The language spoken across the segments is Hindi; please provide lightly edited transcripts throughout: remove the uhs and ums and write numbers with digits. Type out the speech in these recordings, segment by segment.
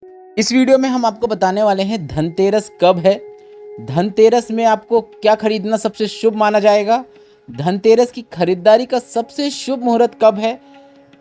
इस वीडियो में हम आपको बताने वाले हैं धनतेरस कब है, धनतेरस में आपको क्या खरीदना सबसे शुभ माना जाएगा, धनतेरस की खरीदारी का सबसे शुभ मुहूर्त कब है।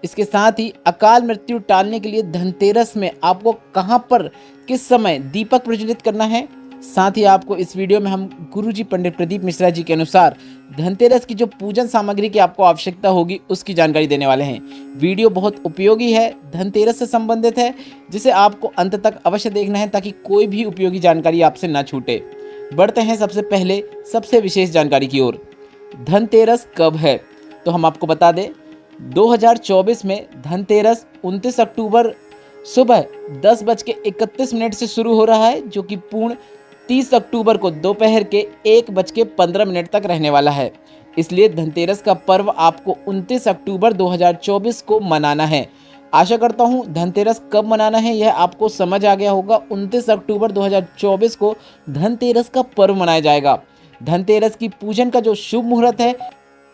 इसके साथ ही अकाल मृत्यु टालने के लिए धनतेरस में आपको कहां पर किस समय दीपक प्रज्वलित करना है। साथ ही आपको इस वीडियो में हम गुरुजी पंडित प्रदीप मिश्रा जी के अनुसार धनतेरस की जो पूजन सामग्री की आपको आवश्यकता होगी उसकी जानकारी देने वाले हैं। वीडियो बहुत उपयोगी है, धनतेरस से संबंधित है, जिसे आपको अंत तक अवश्य देखना है ताकि कोई भी उपयोगी जानकारी आपसे ना छूटे। बढ़ते हैं सबसे पहले सबसे विशेष जानकारी की ओर। धनतेरस कब है तो हम आपको बता दें, 2024 में धनतेरस 29 अक्टूबर सुबह 10:31 से शुरू हो रहा है, जो कि पूर्ण 30 अक्टूबर को दोपहर के 1:15 तक रहने वाला है। इसलिए धनतेरस का पर्व आपको 29 अक्टूबर 2024 को मनाना है। आशा करता हूँ धनतेरस कब मनाना है यह आपको समझ आ गया होगा। 29 अक्टूबर 2024 को धनतेरस का पर्व मनाया जाएगा। धनतेरस की पूजन का जो शुभ मुहूर्त है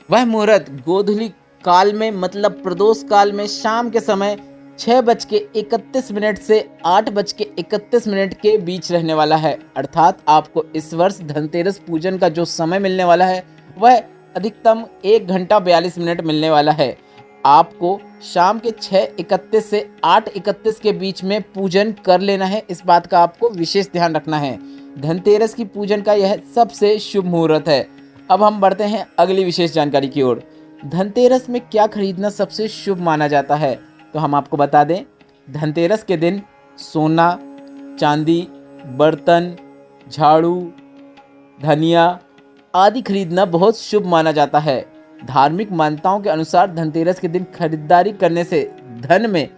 वह मुहूर्त गोधूली काल में, मतलब प्रदोष काल में, शाम के समय 6:31 से 8:31 के बीच रहने वाला है। अर्थात आपको इस वर्ष धनतेरस पूजन का जो समय मिलने वाला है वह अधिकतम 1 घंटा 42 मिनट मिलने वाला है। आपको शाम के 6:31 से 8:31 के बीच में पूजन कर लेना है। इस बात का आपको विशेष ध्यान रखना है। धनतेरस की पूजन का यह सबसे शुभ मुहूर्त है। अब हम बढ़ते हैं अगली विशेष जानकारी की ओर। धनतेरस में क्या खरीदना सबसे शुभ माना जाता है तो हम आपको बता दें, धनतेरस के दिन सोना, चांदी, बर्तन, झाड़ू, धनिया आदि खरीदना बहुत शुभ माना जाता है। धार्मिक मान्यताओं के अनुसार धनतेरस के दिन खरीदारी करने से धन में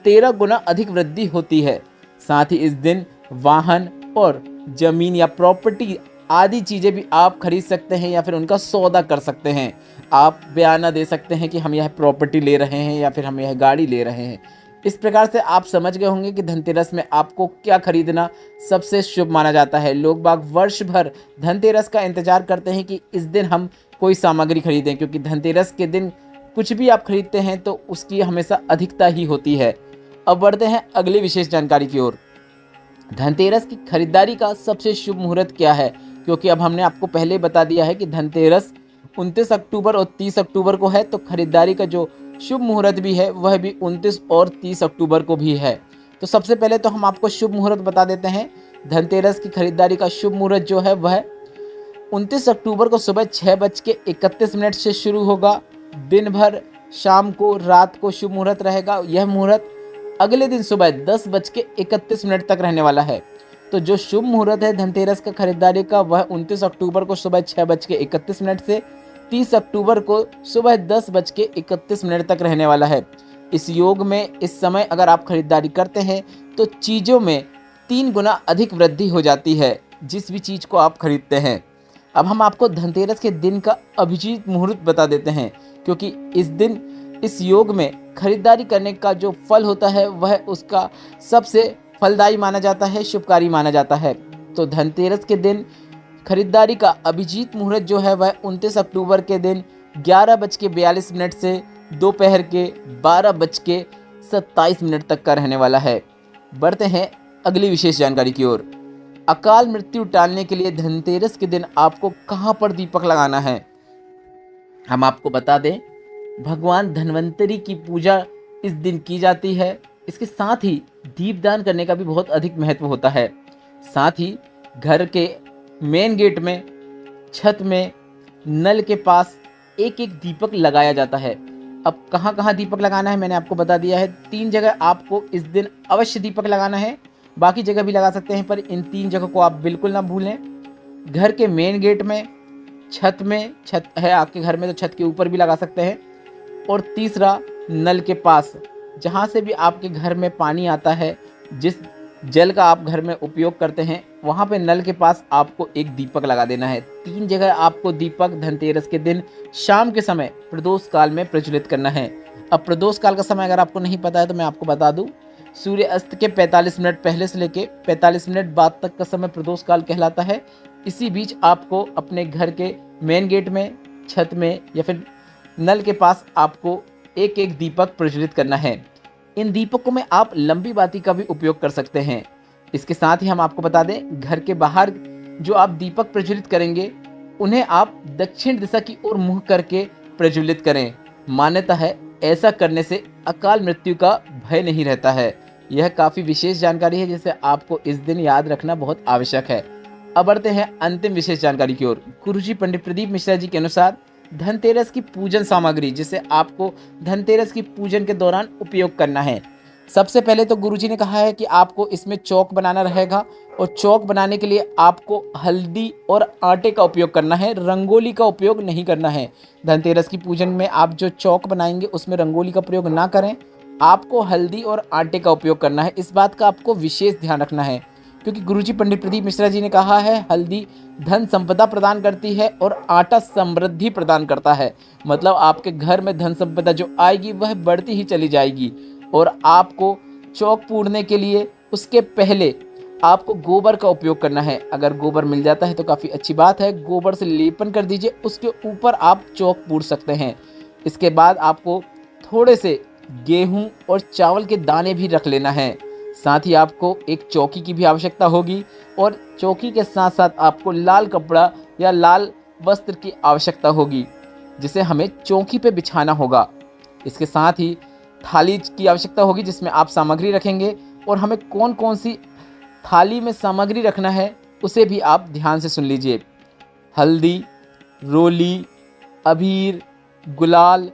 13 गुना अधिक वृद्धि होती है। साथ ही इस दिन वाहन और जमीन या प्रॉपर्टी आदि चीज़ें भी आप खरीद सकते हैं या फिर उनका सौदा कर सकते हैं। आप बयाना दे सकते हैं कि हम यह प्रॉपर्टी ले रहे हैं या फिर हम यह गाड़ी ले रहे हैं। इस प्रकार से आप समझ गए होंगे कि धनतेरस में आपको क्या खरीदना सबसे शुभ माना जाता है। लोग बाग वर्ष भर धनतेरस का इंतजार करते हैं कि इस दिन हम कोई सामग्री खरीदें, क्योंकि धनतेरस के दिन कुछ भी आप खरीदते हैं तो उसकी हमेशा अधिकता ही होती है। अब बढ़ते हैं अगली विशेष जानकारी की ओर। धनतेरस की खरीदारी का सबसे शुभ मुहूर्त क्या है, क्योंकि अब हमने आपको पहले ही बता दिया है कि धनतेरस 29 अक्टूबर और 30 अक्टूबर को है, तो खरीदारी का जो शुभ मुहूर्त भी है वह भी 29 और 30 अक्टूबर को भी है। तो सबसे पहले तो हम आपको शुभ मुहूर्त बता देते हैं। धनतेरस की खरीदारी का शुभ मुहूर्त जो है वह 29 अक्टूबर को सुबह 6:31 से शुरू होगा। दिन भर शाम को, रात को शुभ मुहूर्त रहेगा। यह मुहूर्त अगले दिन सुबह 10:31 तक रहने वाला है। तो जो शुभ मुहूर्त है धनतेरस का खरीदारी का वह 29 अक्टूबर को सुबह 6:31 से 30 अक्टूबर को सुबह 10:31 तक रहने वाला है। इस योग में इस समय अगर आप खरीदारी करते हैं तो चीज़ों में 3 गुना अधिक वृद्धि हो जाती है, जिस भी चीज़ को आप खरीदते हैं। अब हम आपको धनतेरस के दिन का अभिजीत मुहूर्त बता देते हैं, क्योंकि इस दिन इस योग में खरीदारी करने का जो फल होता है वह उसका सबसे फलदायी माना जाता है, शुभकारी माना जाता है। तो धनतेरस के दिन खरीदारी का अभिजीत मुहूर्त जो है वह 29 अक्टूबर के दिन 11:42 से दोपहर के 12:27 तक का रहने वाला है। बढ़ते हैं अगली विशेष जानकारी की ओर। अकाल मृत्यु टालने के लिए धनतेरस के दिन आपको कहां पर दीपक लगाना है। हम आपको बता दें, भगवान धन्वंतरी की पूजा इस दिन की जाती है। इसके साथ ही दीपदान करने का भी बहुत अधिक महत्व होता है। साथ ही घर के मेन गेट में, छत में, नल के पास एक एक दीपक लगाया जाता है। अब कहाँ कहाँ दीपक लगाना है मैंने आपको बता दिया है। 3 जगह आपको इस दिन अवश्य दीपक लगाना है। बाकी जगह भी लगा सकते हैं, पर इन 3 जगह को आप बिल्कुल ना भूलें। घर के मेन गेट में, छत में, छत है आपके घर में तो छत के ऊपर भी लगा सकते हैं, और तीसरा नल के पास, जहाँ से भी आपके घर में पानी आता है, जिस जल का आप घर में उपयोग करते हैं, वहाँ पे नल के पास आपको एक दीपक लगा देना है। 3 जगह आपको दीपक धनतेरस के दिन शाम के समय प्रदोष काल में प्रज्वलित करना है। अब प्रदोष काल का समय अगर आपको नहीं पता है तो मैं आपको बता दूं, सूर्य अस्त के 45 मिनट पहले से लेके 45 मिनट बाद तक का समय प्रदोष काल कहलाता है। इसी बीच आपको अपने घर के मेन गेट में, छत में या फिर नल के पास आपको एक एक दीपक प्रज्वलित करना है। इन दीपकों में आप लंबी बाती का भी उपयोग कर सकते हैं। इसके साथ ही हम आपको बता दें, घर के बाहर जो आप दीपक प्रज्वलित करेंगे उन्हें आप दक्षिण दिशा की ओर मुंह करके प्रज्वलित करें। मान्यता है ऐसा करने से अकाल मृत्यु का भय नहीं रहता है। यह काफ़ी विशेष जानकारी है जिसे आपको इस दिन याद रखना बहुत आवश्यक है। अब बढ़ते हैं अंतिम विशेष जानकारी की ओर। गुरुजी पंडित प्रदीप मिश्रा जी के अनुसार धनतेरस की पूजन सामग्री जिसे आपको धनतेरस की पूजन के दौरान उपयोग करना है। सबसे पहले तो गुरुजी ने कहा है कि आपको इसमें चौक बनाना रहेगा और चौक बनाने के लिए आपको हल्दी और आटे का उपयोग करना है, रंगोली का उपयोग नहीं करना है। धनतेरस की पूजन में आप जो चौक बनाएंगे उसमें रंगोली का प्रयोग ना करें, आपको हल्दी और आटे का उपयोग करना है। इस बात का आपको विशेष ध्यान रखना है क्योंकि गुरुजी पंडित प्रदीप मिश्रा जी ने कहा है हल्दी धन संपदा प्रदान करती है और आटा समृद्धि प्रदान करता है। मतलब आपके घर में धन संपदा जो आएगी वह बढ़ती ही चली जाएगी। और आपको चौक पूरने के लिए उसके पहले आपको गोबर का उपयोग करना है। अगर गोबर मिल जाता है तो काफ़ी अच्छी बात है, गोबर से लेपन कर दीजिए, उसके ऊपर आप चौक पूर सकते हैं। इसके बाद आपको थोड़े से गेहूं और चावल के दाने भी रख लेना है। साथ ही आपको एक चौकी की भी आवश्यकता होगी और चौकी के साथ साथ आपको लाल कपड़ा या लाल वस्त्र की आवश्यकता होगी जिसे हमें चौकी पे बिछाना होगा। इसके साथ ही थाली की आवश्यकता होगी जिसमें आप सामग्री रखेंगे और हमें कौन कौन सी थाली में सामग्री रखना है उसे भी आप ध्यान से सुन लीजिए। हल्दी, रोली, अबीर, गुलाल,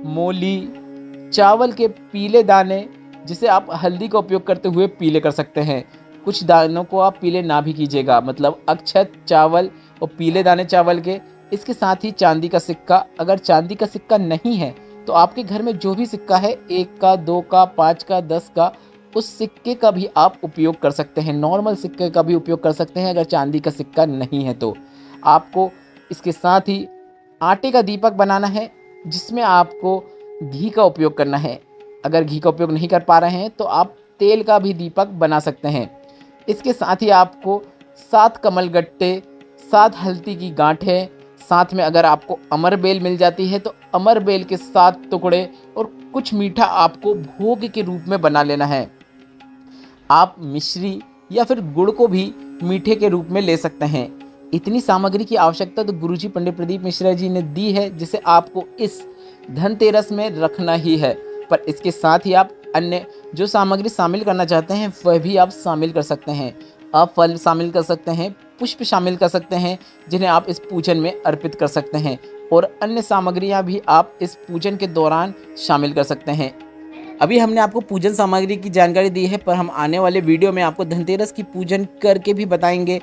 मोली, चावल के पीले दाने जिसे आप हल्दी का उपयोग करते हुए पीले कर सकते हैं। कुछ दानों को आप पीले ना भी कीजिएगा, मतलब अक्षत चावल और पीले दाने चावल के। इसके साथ ही चांदी का सिक्का, अगर चांदी का सिक्का नहीं है तो आपके घर में जो भी सिक्का है 1 का, 2 का, 5 का, 10 का, उस सिक्के का भी आप उपयोग कर सकते हैं। नॉर्मल सिक्के का भी उपयोग कर सकते हैं अगर चांदी का सिक्का नहीं है तो। आपको इसके साथ ही आटे का दीपक बनाना है जिसमें आपको घी का उपयोग करना है। अगर घी का उपयोग नहीं कर पा रहे हैं तो आप तेल का भी दीपक बना सकते हैं। इसके साथ ही आपको 7 कमल गट्टे, 7 हल्दी की गांठें, साथ में अगर आपको अमर बेल मिल जाती है तो अमर बेल के 7 टुकड़े और कुछ मीठा आपको भोग के रूप में बना लेना है। आप मिश्री या फिर गुड़ को भी मीठे के रूप में ले सकते हैं। इतनी सामग्री की आवश्यकता तो गुरुजी पंडित प्रदीप मिश्रा जी ने दी है जिसे आपको इस धनतेरस में रखना ही है। पर इसके साथ ही आप अन्य जो सामग्री शामिल करना चाहते हैं वह भी आप शामिल कर सकते हैं। आप फल शामिल कर सकते हैं, पुष्प शामिल कर सकते हैं जिन्हें आप इस पूजन में अर्पित कर सकते हैं और अन्य सामग्रियां भी आप इस पूजन के दौरान शामिल कर सकते हैं। अभी हमने आपको पूजन सामग्री की जानकारी दी है, पर हम आने वाले वीडियो में आपको धनतेरस की पूजन करके भी बताएंगे,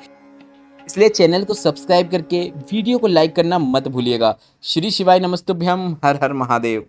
इसलिए चैनल को सब्सक्राइब करके वीडियो को लाइक करना मत भूलिएगा। श्री शिवाय नमस्तुभ्यम, हर हर महादेव।